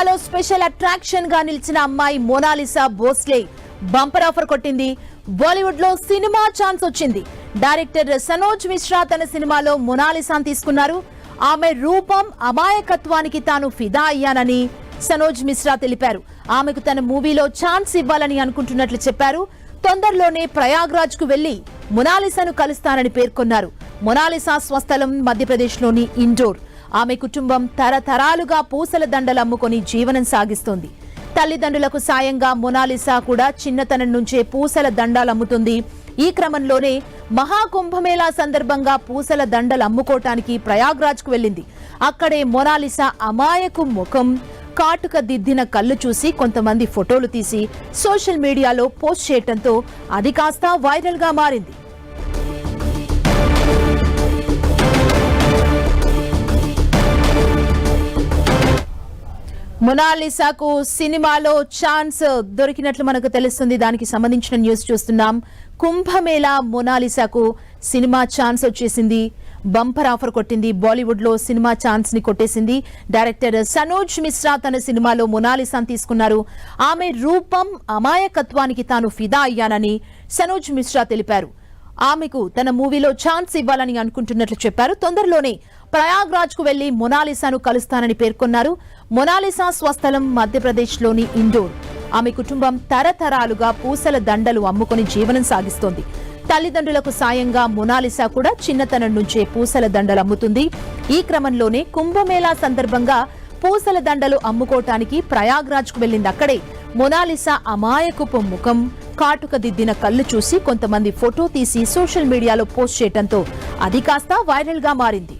సినిమాలో special attraction గా నిలిచిన అమ్మాయి మోనాలిసా భోస్లే బంపర్ ఆఫర్ కొట్టింది. బాలీవుడ్ లో సినిమా ఛాన్స్ వచ్చింది. డైరెక్టర్ సనోజ్ మిశ్రా తన సినిమాలో మోనాలిసాను తీసుకున్నారు. ఆమె రూపం అమాయకత్వానికి తాను ఫిదా అయ్యానని సనోజ్ మిశ్రా తెలిపారు. ఆమెకు తన మూవీలో ఛాన్స్ ఇవ్వాలని అనుకుంటున్నట్లు చెప్పారు. తొందరలోనే ప్రయాగ్రాజ్ కు వెళ్లి మోనాలిసాను కలుస్తానని పేర్కొన్నారు. మోనాలిసా స్వస్థలం మధ్యప్రదేశ్లోని ఇండోర్. ఆమె కుటుంబం తరతరాలుగా పూసల దండలు అమ్ముకొని జీవనం సాగిస్తోంది. తల్లిదండ్రులకు సాయంగా మోనాలిసా కూడా చిన్నతనం నుంచే పూసల దండాలు అమ్ముతుంది. ఈ క్రమంలోనే మహాకుంభమేళా సందర్భంగా పూసల దండలు అమ్ముకోవటానికి ప్రయాగ్రాజ్ కు వెళ్లింది. అక్కడే మోనాలిసా అమాయకు ముఖం, కాటుక దిద్దిన కళ్ళు చూసి కొంతమంది ఫోటోలు తీసి సోషల్ మీడియాలో పోస్ట్ చేయడంతో అది కాస్త వైరల్ గా మారింది. మోనాలిసాకు సినిమాలో ఛాన్స్ దొరికినట్లు మనకు తెలుస్తుంది. దానికి సంబంధించిన న్యూస్ చూస్తున్నాం. కుంభమేళా మోనాలిసాకు సినిమా ఛాన్స్ వచ్చేసింది. బంపర్ ఆఫర్ కొట్టింది. బాలీవుడ్ లో సినిమా ఛాన్స్ ని కొట్టేసింది. డైరెక్టర్ సనోజ్ మిశ్రా తన సినిమాలో మోనాలిసాను తీసుకున్నారు. ఆమె రూపం అమాయకత్వానికి తాను ఫిదా అయ్యానని సనోజ్ మిశ్రా తెలిపారు. ఆమెకు తన మూవీలో ఛాన్స్ ఇవ్వాలని అనుకుంటున్నట్లు చెప్పారు. తొందరలోనే ప్రయాగ్రాజ్ కు వెళ్లి మోనాలిసాను కలుస్తానని పేర్కొన్నారు. మోనాలిసా స్వస్థలం మధ్యప్రదేశ్లోని ఇండోర్. ఆమె కుటుంబం తరతరాలుగా పూసల దండలు అమ్ముకొని జీవనం సాగిస్తోంది. తల్లిదండ్రులకు సాయంగా మోనాలిసా కూడా చిన్నతనం నుంచే పూసల దండలు అమ్ముతుంది. ఈ క్రమంలోనే కుంభమేళా సందర్భంగా పూసల దండలు అమ్ముకోవటానికి ప్రయాగ్రాజ్ కు వెళ్లింది. అక్కడే మోనాలిసా అమాయకపు ముఖం, కాటుక దిద్దిన కళ్ళు చూసి కొంతమంది ఫోటో తీసి సోషల్ మీడియాలో పోస్ట్ చేయడంతో అది కాస్త వైరల్ గా మారింది.